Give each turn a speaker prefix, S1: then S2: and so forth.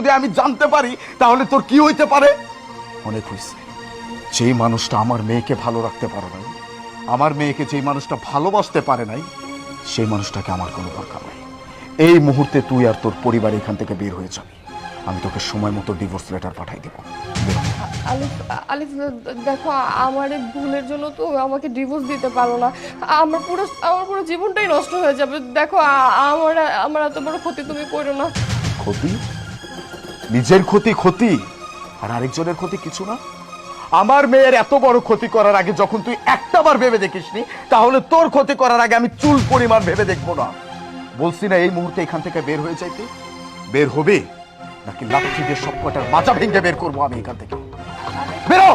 S1: যদি আমি জানতে পারি তাহলে তোর কি হইতে পারে? অনেক হয়েছে। যেই মানুষটা আমার মেয়েকে ভালো রাখতে পারে নাই, আমার মেয়েকে যেই মানুষটা ভালোবাসতে পারে নাই, সেই মানুষটাকে আমার কোনো দরকার নাই। এই মুহূর্তে তুই আর তোর পরিবার এখান থেকে বের হয়ে যাবি। আমি তোকে সময় মতো ডিভোর্স লেটার পাঠাই দেবো।
S2: আলিফ আলিফ দেখো, আমার এই ভুলের জন্য তো আমাকে ডিভোর্স দিতে পারো না। আমার পুরো জীবনটাই নষ্ট হয়ে যাবে। দেখো আমার আমার এত বড় ক্ষতি তুমি করো না।
S1: ক্ষতি? নিজের ক্ষতি ক্ষতি, আর আরেকজনের ক্ষতি কিছু না। আমার মেয়ের এত বড় ক্ষতি করার আগে যখন তুই একটাবার ভেবে দেখিসনি, তাহলে তোর ক্ষতি করার আগে আমি চুল পরিমাণ ভেবে দেখবো না? বলছি না এই মুহূর্তে এখান থেকে বের হয়ে যাইতে? বের হবে নাকি লাঠি দিয়ে সব কটার মাথা ভেঙে বের করবো আমি এখান থেকে? বেরো।